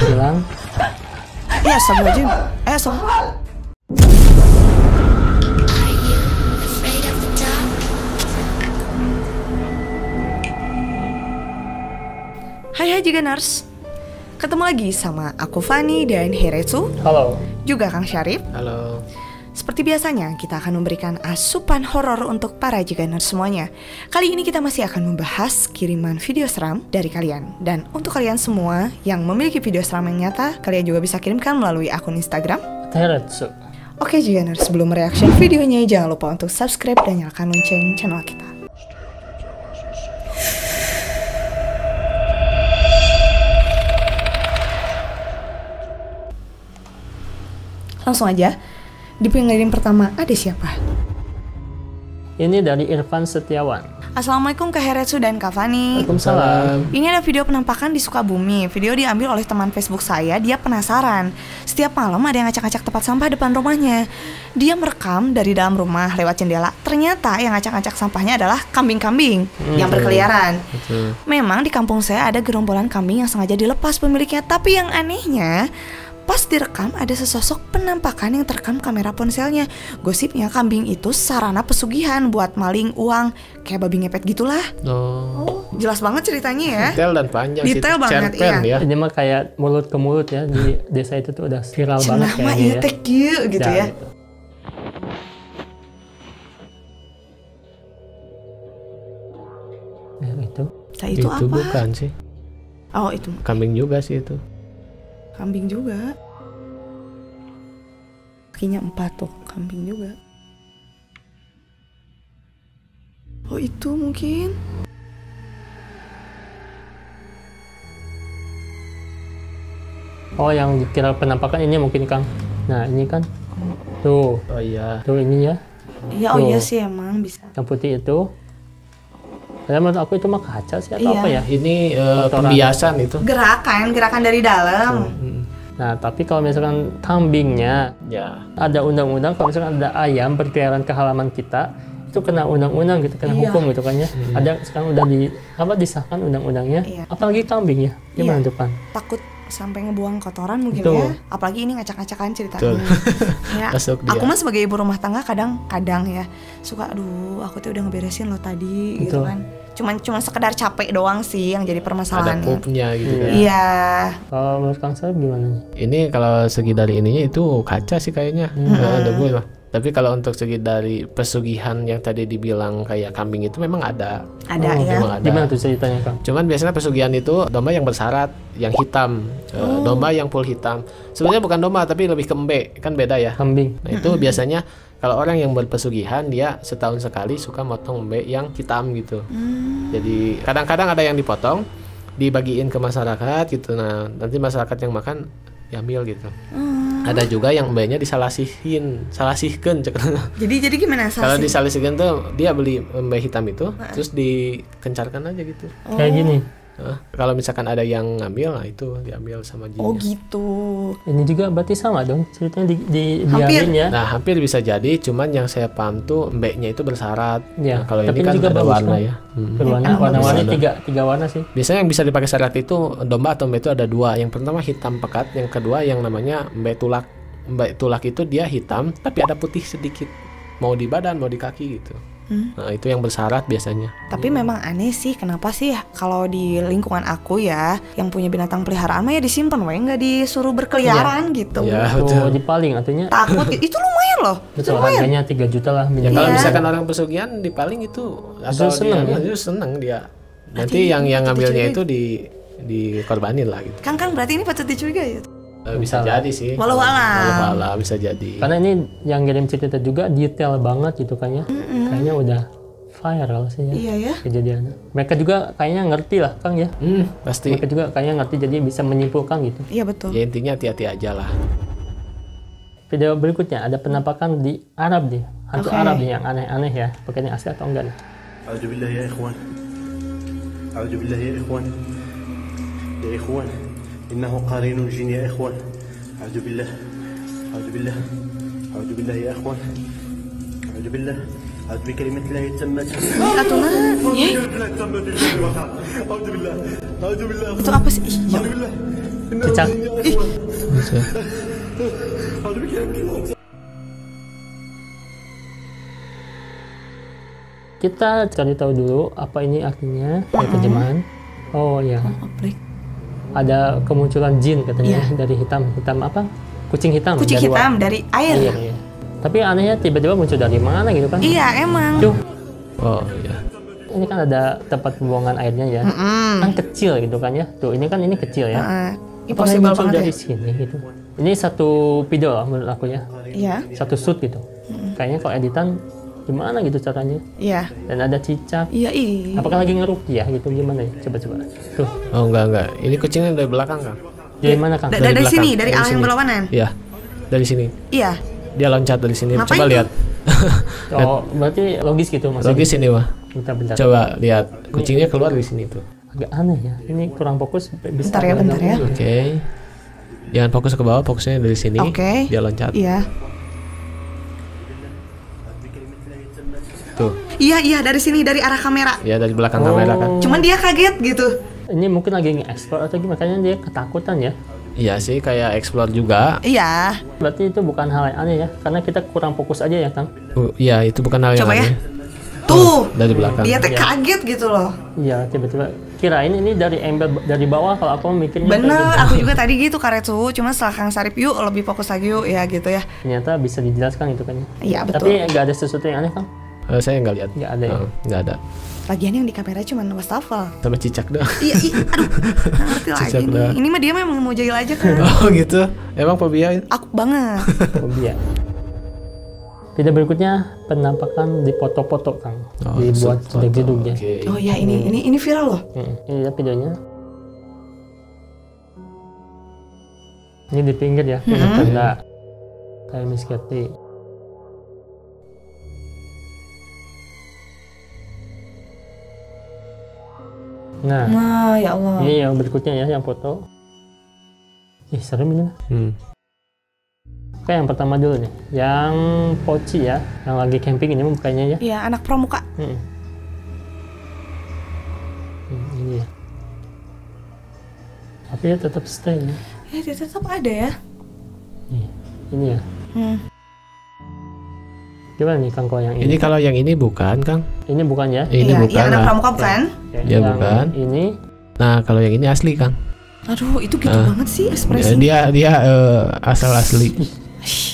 Bilang. Ya, astagfirullahaladzim. Hai Jiganers, ketemu lagi sama aku Fani dan Heretsu. Halo. Juga Kang Syarif. Halo. Seperti biasanya, kita akan memberikan asupan horor untuk para Jiganers semuanya. Kali ini kita masih akan membahas kiriman video seram dari kalian. Dan untuk kalian semua yang memiliki video seram yang nyata, kalian juga bisa kirimkan melalui akun Instagram Heretsu. Oke Jiganers, sebelum mereaction videonya, jangan lupa untuk subscribe dan nyalakan lonceng channel kita. Langsung aja, di pengirim pertama ada siapa? Ini dari Irfan Setiawan. Assalamualaikum Kak Heretsu dan Kak Fani. Waalaikumsalam. Ini ada video penampakan di Sukabumi. Video diambil oleh teman Facebook saya. Dia penasaran. Setiap malam ada yang ngacak-ngacak tempat sampah depan rumahnya. Dia merekam dari dalam rumah lewat jendela. Ternyata yang ngacak-ngacak sampahnya adalah kambing-kambing yang berkeliaran. Betul. Memang di kampung saya ada gerombolan kambing yang sengaja dilepas pemiliknya. Tapi yang anehnya, pas direkam ada sesosok penampakan yang terekam kamera ponselnya. Gosipnya kambing itu sarana pesugihan buat maling uang, kayak babi ngepet gitulah. Oh. Jelas banget ceritanya ya. Detail dan panjang Detail sih. banget, Cerpen iya. ya. Ini mah kayak mulut ke mulut ya, di desa itu tuh udah viral banget Cenah mah kayaknya iya ya. teh kieu gitu ya. Gitu. Itu Nah, itu apa? Bukan sih. Oh, itu Kambing juga sih itu. kambing juga. Kakinya 4 tuh, kambing juga. Oh, itu mungkin. Oh, yang dikira penampakan ini mungkin Kang. Nah, ini kan. Tuh. Oh iya. Tuh ini ya. Iya, oh Tuh. iya sih emang bisa. Yang putih itu. Saya menurut aku itu mah kaca sih atau Iya. apa ya? Ini Kotoran. pembiasan itu. Gerakan dari dalam. Nah, tapi kalau misalkan kambingnya Ya. ada undang-undang, kalau misalkan ada ayam berkeliaran ke halaman kita, itu kena undang-undang gitu, kena Iya. hukum gitu kan ya. Ada sekarang udah disahkan undang-undangnya. Iya. Apalagi kambing ya, gimana Iya. tuh Pan? Takut sampai ngebuang kotoran mungkin Betul. ya. Apalagi ini ngacak-ngacakan ceritanya. Betul. Ya, Masuk dia. aku mah sebagai ibu rumah tangga kadang-kadang ya suka aduh aku tuh udah ngeberesin lo tadi gitu Betul. kan. Cuman sekedar capek doang sih yang jadi Ada permasalahannya. pupnya gitu kan. Iya. Kalau menurut Kang Sarip gimana nih? Ini kalau segi dari ininya itu kaca sih kayaknya. Ada gue lah. Tapi kalau untuk segi dari pesugihan yang tadi dibilang kayak kambing itu memang ada. Ada Oh, ya. Memang ada. Gimana tuh ceritanya Kang? Cuman biasanya pesugihan itu domba yang bersarat, yang hitam, domba yang full hitam. Sebenarnya bukan domba tapi lebih ke embe, kan beda ya. Kambing. Nah itu biasanya kalau orang yang berpesugihan dia setahun sekali suka motong embe yang hitam gitu. Jadi kadang-kadang ada yang dipotong, dibagiin ke masyarakat gitu. Nah nanti masyarakat yang makan diambil gitu. Ada juga yang embenya disalasihkan. Jadi gimana Kalau sih? disalasihkan tuh dia beli embe hitam itu, terus dikencarkan aja gitu. Kayak gini. Nah, kalau misalkan ada yang ngambil, nah itu diambil sama jinnya. Oh gitu. Ini juga berarti sama dong ceritanya Hampir. dibiarin ya. Nah hampir bisa jadi, cuman yang saya paham tuh embeknya itu bersarat. Ya, Nah, kalau tapi ini kan juga ada bagus, warna kan? ya. Berwarna, Emang warna-warni bagus. tiga warna sih. Biasanya yang bisa dipakai syarat itu domba atau embe itu ada dua. Yang pertama hitam pekat, yang kedua yang namanya embe tulak. Embe tulak itu dia hitam tapi ada putih sedikit. Mau di badan, mau di kaki gitu. Nah itu yang bersarat biasanya. Tapi memang aneh sih, kenapa sih kalau di lingkungan aku ya yang punya binatang peliharaan mah ya disimpan we, nggak disuruh berkeliaran gitu. Ya Tuh betul. dipaling artinya. Takut itu lumayan loh. Itu Betul, lumayan. harganya 3 juta lah Ya minimal. kalau Iya. misalkan orang pesugihan dipaling itu atau seneng dia, ya? itu seneng dia. Nanti Berarti yang ngambilnya patut itu dikorbanin lah gitu. Kang berarti ini patut dicurigai ya. Bisa Misalnya. jadi sih. Walau alam. Walau bisa jadi. Karena ini yang ngirim cerita juga detail banget gitu kan ya. Kayaknya udah viral sih ya Iya ya. kejadiannya. Mereka juga kayaknya ngerti lah Kang ya. Pasti. Mereka juga kayaknya ngerti jadi bisa menyimpulkan gitu. Iya betul. Ya intinya hati-hati aja lah. Video berikutnya ada penampakan di Arab nih. Hantu Oke. Arab nih yang aneh-aneh ya. Pakainya asli atau enggak nih? أعوذ بالله يا إخوان أعوذ بالله يا إخوان يا إخوان إنه قرين الجن يا إخوان أعوذ بالله أعوذ بالله أعوذ بالله يا إخوان أعوذ بالله أعوذ بكلمة الله التامة Atuna, ye, أعوذ بالله أعوذ بالله itu apa sih? Ih, ya. أعوذ بالله Cicak. أعوذ بكلمة الله Kita cari tahu dulu apa ini artinya, terjemahan. Oh ya, Komplek. ada kemunculan jin katanya dari hitam apa? Kucing hitam. Kucing dari hitam dari air. air. Iya. Tapi anehnya tiba-tiba muncul dari mana gitu kan? Iya, emang. Tuh, Oh iya. ini kan ada tempat pembuangan airnya ya. Kan kecil gitu kan ya. Tuh, ini kecil ya. Apakah Impossible muncul banget dari ya. sini gitu. Ini satu video lah menurut aku ya. Iya, Satu shoot gitu. Kayaknya kalau editan gimana gitu caranya. iya. Dan ada cicak. Iya, iya. Apakah lagi ngerukyah gitu gimana ya? Coba-coba. Tuh, Oh enggak. Ini kucingnya dari belakang Kang. dari mana Kang? Dari belakang, sini, dari dari arah yang sini. berlawanan. Iya. Dari sini. Iya. Dia loncat dari sini. Ngapain Coba tuh? lihat. Oh, berarti logis gitu maksudnya. Logis ini mah. Bentar. Coba lihat. Kucingnya keluar dari sini tuh. Agak aneh ya. Ini kurang fokus. Bisa Bentar ya. Oke. Jangan fokus ke bawah, fokusnya dari sini. Oke. Dia loncat. Iya. Tuh. Iya, dari sini, dari arah kamera. Ya dari belakang Oh. kamera kan. Cuman dia kaget gitu. Ini mungkin lagi nge-explore atau gimana? Makanya dia ketakutan ya. Iya sih kayak explore juga. Iya. Berarti itu bukan hal yang aneh ya. Karena kita kurang fokus aja ya Kang. Iya itu bukan hal yang Coba ya. aneh. Tuh. Dari belakang. Dia teh Iya. kaget gitu loh. Iya, tiba-tiba kirain ini dari angle dari bawah kalau aku mikirnya kayak Bener, gitu. aku juga tadi gitu Karetsu. Cuma setelah Kang Sarip, yuk lebih fokus lagi yuk ya gitu ya. Ternyata bisa dijelaskan gitu kan ya. Iya betul. Tapi nggak ada sesuatu yang aneh Kang. Saya nggak lihat. Nggak ada ya? Nggak ada. Lagian yang di kamera cuma wastafel. Sama cicak doang. Iya, aduh, nggak ngerti lagi Cicak dah. nih. Ini mah dia memang mau jahil aja kan. Oh gitu. Emang fobia itu? Aku banget. Fobia. Video berikutnya penampakan di foto-foto Kang. Dibuat foto. jedug ya. Oke. Oh ya ini viral loh. Ini ya videonya. Ini di pinggir ya, ini tanda kayak Miss Kitty. Nah, Wah ya Allah. ini yang berikutnya ya, yang foto. Ih, serem ini. Oke, yang pertama dulu nih, yang Poci ya, yang lagi camping ini kayaknya ya. Iya anak pramuka. Ini ya. Tapi ya tetap stay ya. Dia tetap ada ya. Ini ya. Gimana nih Kang kalau yang Ini kalau yang ini bukan Kang. Ini bukan ya? Ini Iya, bukan. yang anak Nah. pramuka bukan? Oke, Ya, yang bukan. Ini Nah kalau yang ini asli Kang. Aduh itu gitu banget sih ekspresinya. Dia asal asli.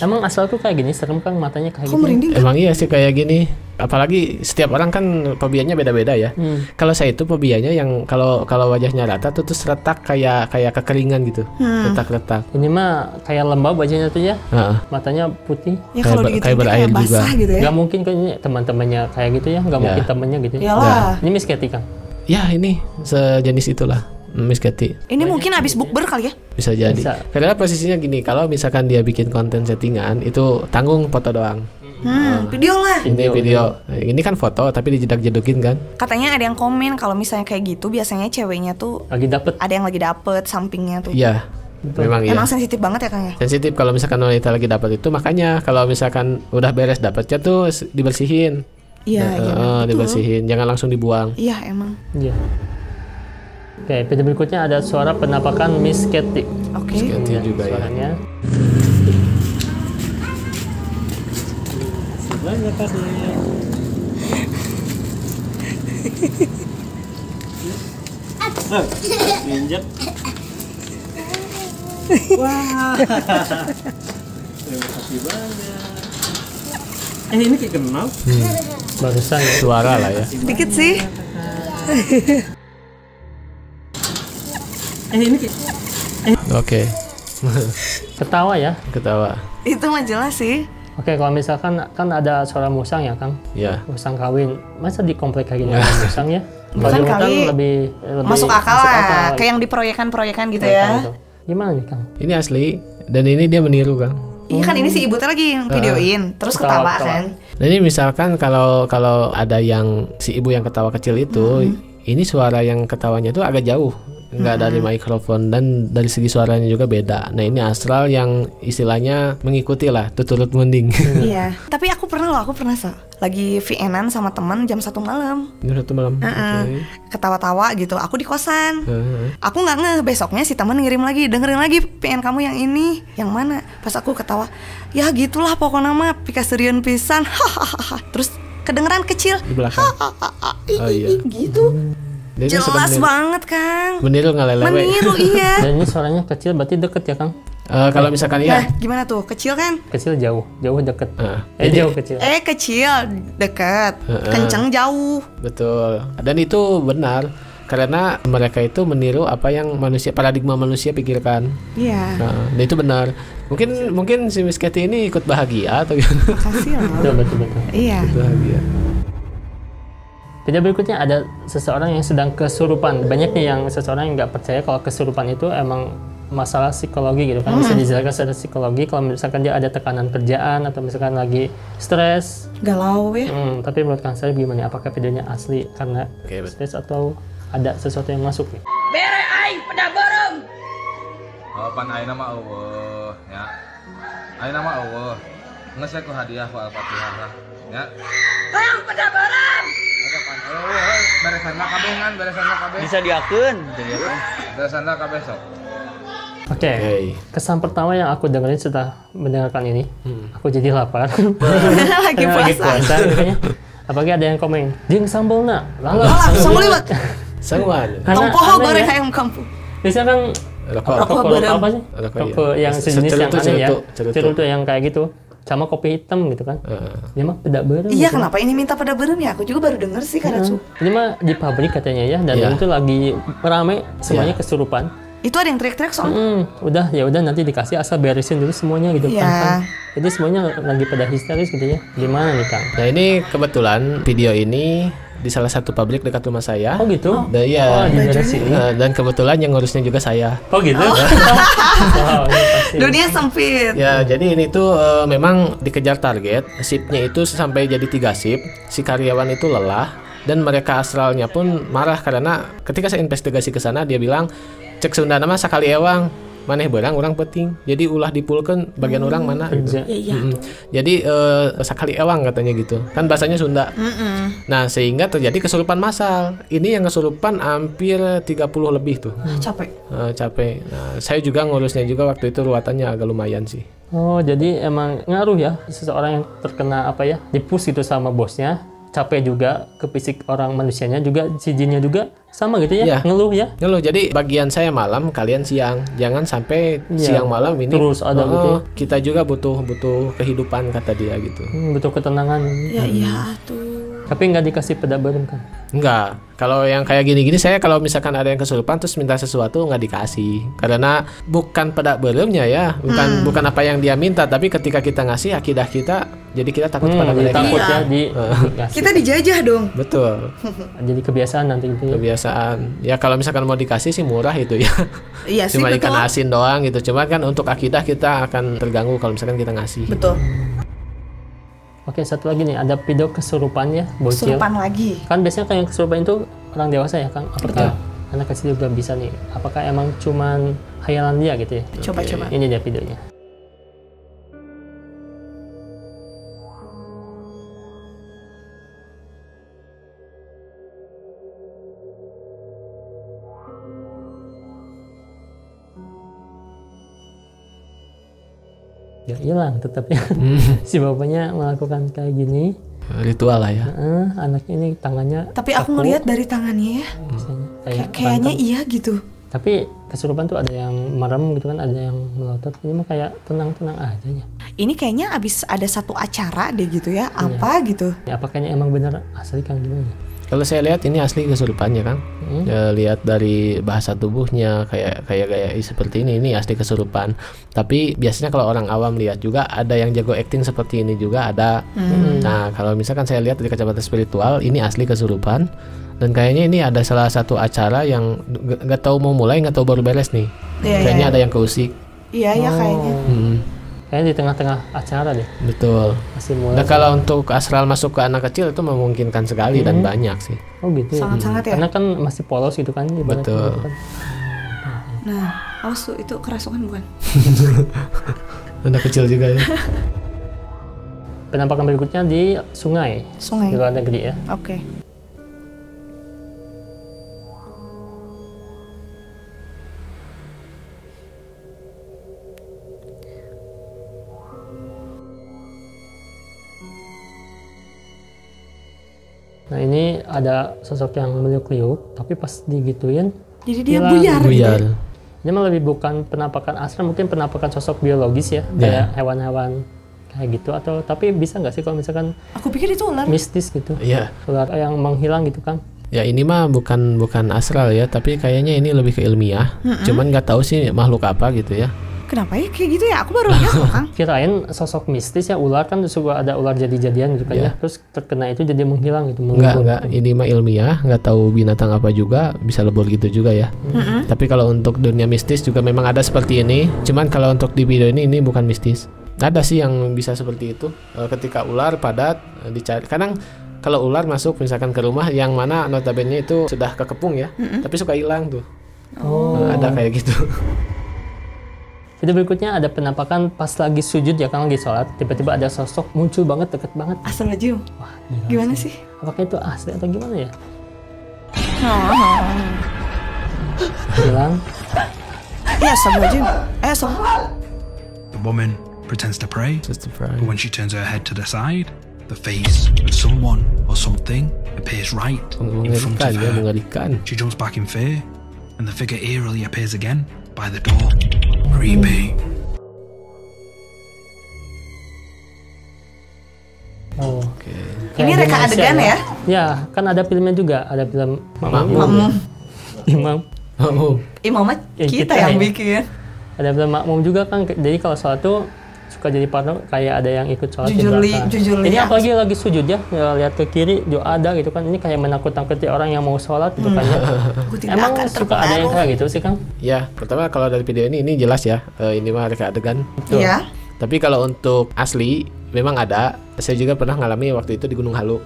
emang asal tuh kayak gini, serem Kang matanya kayak Kok gitu. merinding kan? Emang iya sih kayak gini. Apalagi setiap orang kan fobianya beda-beda ya. Kalau saya itu fobianya yang kalau wajahnya rata tuh terus retak kayak kekeringan gitu. Retak-retak. Ini mah kayak lembab wajahnya tuh ya, Heeh. matanya putih. Ya kalau kayak digituin berair kayak basah juga. gitu ya. Gak mungkin kan ini teman-temannya kayak gitu ya, gak Ya. mungkin temennya gitu ya. Iyalah. Ini Miss Kitty Kang. Ya ini sejenis itulah. Miss Kitty Ini mungkin abis bukber kali ya? bisa jadi. Bisa. Karena posisinya gini, kalau misalkan dia bikin konten settingan itu tanggung foto doang. Video lah. Ini video. Ini kan foto tapi dijedak-jedukin kan. Katanya ada yang komen kalau misalnya kayak gitu biasanya ceweknya tuh Lagi dapet. ada yang lagi dapet sampingnya tuh. Iya. Memang iya. Emang sensitif banget ya Kang ya? Sensitif kalau misalkan wanita lagi dapat itu, makanya kalau misalkan udah beres dapatnya tuh dibersihin. Iya, iya. betul. Dibersihin, jangan langsung dibuang. Iya emang. Iya. Oke, video berikutnya ada suara penampakan Miss Kitty. Oke. Ganti Ya, juga ya. suaranya. Injek. Wah. Terima kasih banyak. Ini kayak kenal. Barusan ya. Suara lah ya. Dikit sih. Ini kayak Oke. Ketawa ya. Ketawa. Itu mah jelas sih. Oke, kalau misalkan kan ada suara musang ya Kang. Ya. Musang kawin. Masa di komplek kayak gini ada musang ya? Kalau Bukan di hutan kali. lebih Masuk akal masuk lah. akal. Kayak yang di proyekan-proyekan gitu Kayak ya. gitu. Gimana nih Kang? Ini asli dan ini dia meniru Kang. Iya kan ini si ibu teh lagi yang videoin, terus Ketawa, ketawa kan. Nah ini misalkan kalau ada yang si ibu yang ketawa kecil itu, ini suara yang ketawanya itu agak jauh nggak dari mikrofon, dan dari segi suaranya juga beda. Nah ini astral yang istilahnya mengikuti lah tuturut mending. Iya. Tapi aku pernah lagi VN-an sama teman jam 1 malam. Jam 1 malam. Heeh. Ketawa-tawa gitu. Aku di kosan. Aku nggak ngeh, besoknya si teman ngirim lagi, dengerin lagi VN kamu yang ini, yang mana? Pas aku ketawa, ya gitulah pokoknya mah pikaserian pisan. Hahaha. Terus kedengeran kecil. Di belakang. Oh iya. Gitu. Dia Jelas banget, Kang. Meniru ngalelewe. Meniru, iya. Dan ini suaranya kecil berarti deket ya Kang? Kalau misalkan Nah, ya gimana tuh? Kecil kan? Kecil jauh deket. Jadi- Jauh kecil. Kecil, deket. Kenceng, jauh. betul. Dan itu benar karena mereka itu meniru apa yang paradigma manusia pikirkan. Iya. Nah, dan itu benar. Mungkin si Miss Katy ini ikut bahagia atau gimana? Makasih loh. Betul. Iya. Bahagia. Video berikutnya ada seseorang yang sedang kesurupan. Banyak nih yang seseorang yang nggak percaya kalau kesurupan itu emang masalah psikologi gitu kan, bisa dijelaskan secara psikologi kalau misalkan dia ada tekanan kerjaan atau misalkan lagi stres. Galau ya. Tapi menurut Kang Syarif gimana? Apakah videonya asli karena Oke, betul. stres atau ada sesuatu yang masuk nih? Bere aing peda berem. Oh, pan ayeuna mah eueuh ya. Ayeuna mah eueuh. Geus ku hadiah ku Al-Fatihah lah. Ya. Hayang peda berem. Ada pan eueuh beresan lah kabeh ngan, beresan lah kabeh. Bisa diakeun. Beresan lah kabeh sok. Oke. Kesan pertama yang aku dengerin setelah mendengarkan ini, aku jadi lapar. Lagi puasa. Makanya. Apalagi ada yang komen, jeung sambalna. Lalat. Sambal liwat. Sanguan. Karena Tong poho aneh goreng ya. ayam kampung. Biasanya kan Rokok. rokok apa sih? Rokok, Rokok iya. yang sejenis yang aneh ya. Cerutu yang kayak gitu. Sama kopi hitam gitu kan. Dia mah peda berem. Iya, gitu. kenapa ini minta pada berem ya? Aku juga baru denger sih karena Ini mah di pabrik katanya ya, dan Iya. itu lagi rame, semuanya kesurupan. itu ada yang teriak-teriak soalnya. Udah nanti dikasih asal beresin dulu semuanya gitu Iya. kan. Jadi semuanya lagi pada histeris gitu ya. Gimana nih Kang? Nah ini kebetulan video ini di salah satu pabrik dekat rumah saya. Oh gitu? Dan iya. di daerah sini. Dan kebetulan yang ngurusnya juga saya. Oh gitu? Wow, ini pasti. Dunia sempit. Ya, jadi ini tuh memang dikejar target. Shiftnya itu sampai jadi 3 shift. Si karyawan itu lelah dan mereka astralnya pun marah karena ketika saya investigasi ke sana dia bilang cek Sunda nama sakali ewang maneh berang orang penting. Jadi ulah dipulkeun bagian orang mana gitu. Kerja. Jadi sakali ewang katanya gitu. Kan bahasanya Sunda. Nah, sehingga terjadi kesurupan massal. Ini yang kesurupan hampir 30 lebih tuh. Capek. Capek. Nah, saya juga ngurusnya juga waktu itu ruatannya agak lumayan sih. Oh, jadi emang ngaruh ya seseorang yang terkena apa ya, dipush gitu sama bosnya, capek juga ke fisik orang manusianya juga, si jinnya juga sama gitu ya, Iya. ngeluh ya. Ngeluh, jadi bagian saya malam, kalian siang. Jangan sampai Iya. siang malam ini Terus ada gitu ya. Kita juga butuh kehidupan kata dia gitu. Butuh ketenangan. Ya iya tuh. Tapi nggak dikasih peda berem kan? Enggak. Kalau yang kayak gini-gini saya kalau misalkan ada yang kesurupan terus minta sesuatu nggak dikasih. Karena bukan pada beremnya ya, bukan apa yang dia minta, tapi ketika kita ngasih akidah kita, jadi kita takut pada Jadi mereka. takut ya dikasih. Kita dijajah dong. Betul. Jadi kebiasaan nanti gitu ya. Kebiasaan. Ya kalau misalkan mau dikasih sih murah itu ya. Iya sih, Cuma betul. ikan asin doang gitu. Cuma kan untuk akidah kita akan terganggu kalau misalkan kita ngasih. Betul. Oke, satu lagi nih, ada video kesurupan ya, bocil. Kesurupan lagi. Kan biasanya kalau yang kesurupan itu orang dewasa ya, Kang. Apakah anak kecil juga bisa nih? Apakah emang cuman khayalan dia gitu ya? Coba-coba. Ini dia videonya. Ya hilang tetap ya. Si bapaknya melakukan kayak gini. Ritual lah ya. Anaknya ini tangannya Tapi aku ngelihat dari tangannya ya, biasanya kayak kayaknya berantem. iya gitu. Tapi kesurupan tuh ada yang merem gitu kan, ada yang melotot. Ini mah kayak tenang-tenang aja ya. Ini kayaknya abis ada satu acara deh gitu ya, apa gitu. Ya, apakah ini emang benar asli Kang gimana? Kalau saya lihat ini asli kesurupannya kan. Ya, lihat dari bahasa tubuhnya kayak gaya seperti ini asli kesurupan. Tapi biasanya kalau orang awam lihat juga ada yang jago acting seperti ini juga ada. Nah, kalau misalkan saya lihat dari kacamata spiritual ini asli kesurupan. Dan kayaknya ini ada salah satu acara yang nggak tahu mau mulai, nggak tahu baru beres nih. Iya, Kayaknya iya. ada yang keusik. Iya ya kayaknya. Kayaknya di tengah-tengah acara deh. Betul. Masih mulai. Nah, kalau untuk astral masuk ke anak kecil itu memungkinkan sekali dan banyak sih. Oh gitu ya. Sangat-sangat ya. Karena kan masih polos gitu kan. ibaratnya Betul. gitu kan. Nah, awas tuh, itu kerasukan bukan? Anak kecil juga ya. Penampakan berikutnya di sungai. Sungai. Di luar negeri ya. Oke. Nah ini ada sosok yang meliuk-liuk, tapi pas digituin Jadi dia hilang. buyar. Buyar. Ini mah lebih bukan penampakan astral, mungkin penampakan sosok biologis ya, kayak hewan-hewan kayak gitu. Atau tapi bisa nggak sih kalau misalkan Aku pikir itu ular. mistis gitu, Iya. ular yang menghilang gitu kan? Ya ini mah bukan astral ya, tapi kayaknya ini lebih ke ilmiah. Cuman nggak tahu sih makhluk apa gitu ya. Kenapa ya kayak gitu ya? Aku baru lihat loh, Kang. Kirain sosok mistis ya ular kan suka ada ular jadi-jadian gitu kan ya, terus terkena itu jadi menghilang gitu. Enggak, ini mah ilmiah, nggak tahu binatang apa juga, bisa lebur gitu juga ya. Tapi kalau untuk dunia mistis juga memang ada seperti ini. Cuman kalau untuk di video ini bukan mistis. Ada sih yang bisa seperti itu. Ketika ular padat dicari. Kadang kalau ular masuk misalkan ke rumah yang mana notabene itu sudah kekepung ya, tapi suka hilang tuh. Ada kayak gitu. Video berikutnya ada penampakan pas lagi sujud ya, kan lagi sholat, tiba-tiba ada sosok muncul banget, deket banget. Astagfirullahaladzim. Wah, Gimana sih? Apakah itu asli atau gimana ya? Oh. Hilang. Ya, astagfirullahaladzim. Astagfirullah. The woman pretends to pray, Just to try. but when she turns her head to the side, the face of someone or something appears right in front Mengerikan of ya, her. mengerikan. She jumps back in fear, and the figure eerily appears again by the door. Creepy. Oh. Oke. Kayak Ini di reka Malaysia adegan ya? Ya, kan ada filmnya juga, ada film Makmum. Imam. Oh, Imamnya Ya, kita kita yang ya. bikin. Ada film makmum juga kan, jadi kalau sholat tuh suka jadi partner, kayak ada yang ikut sholat di belakang. Jujur Ini ya. apalagi lagi sujud ya, lihat ke kiri juga ada gitu kan, ini kayak menakut-nakuti orang yang mau sholat gitu kan ya. Aku tidak Emang akan suka ada yang terpengaruh. kayak gitu sih Kang? ya. Pertama kalau dari video ini jelas ya, ini mah reka adegan. Iya. Tapi kalau untuk asli memang ada. Saya juga pernah ngalami waktu itu di Gunung Halu.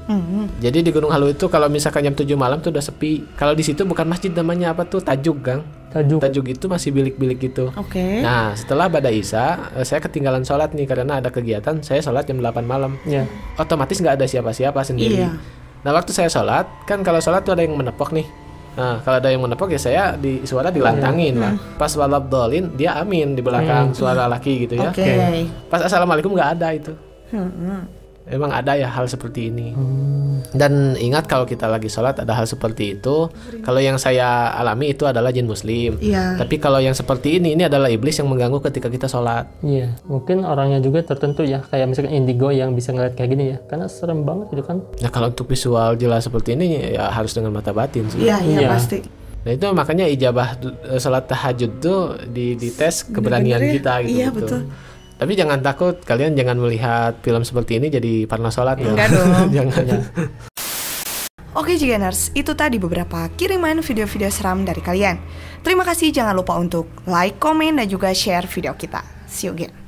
Jadi di Gunung Halu itu kalau misalkan jam 7 malam tuh udah sepi. Kalau di situ bukan masjid, namanya apa tuh? Tajuk, Kang. Tajuk itu masih bilik-bilik gitu. Oke. Nah, setelah Bada Isya, saya ketinggalan sholat nih karena ada kegiatan. Saya sholat jam 8 malam. Ya. Otomatis nggak ada siapa-siapa sendiri. Iya. Nah, waktu saya sholat, kan kalau sholat tuh ada yang menepok nih. Nah, kalau ada yang menepok ya saya di suara dilantangin lah. Pas walabdolin dia amin di belakang suara laki gitu ya. Oke. Pas assalamualaikum nggak ada itu. Emang ada ya hal seperti ini. Dan ingat kalau kita lagi sholat ada hal seperti itu. Kalau yang saya alami itu adalah jin muslim. Iya. Tapi kalau yang seperti ini adalah iblis yang mengganggu ketika kita sholat. Iya, mungkin orangnya juga tertentu ya, kayak misalkan indigo yang bisa ngeliat kayak gini ya, karena serem banget gitu kan. Nah, kalau untuk visual jelas seperti ini ya harus dengan mata batin sih. Iya, Iya. pasti. Nah, itu makanya ijabah sholat tahajud tuh di tes keberanian Bener-bener ya. kita gitu. Iya, betul. Tapi jangan takut, kalian jangan melihat film seperti ini jadi parno sholat ya. Enggak dong. Jangan. Oke Jigeners, itu tadi beberapa kiriman video-video seram dari kalian. Terima kasih, jangan lupa untuk like, komen, dan juga share video kita. See you again.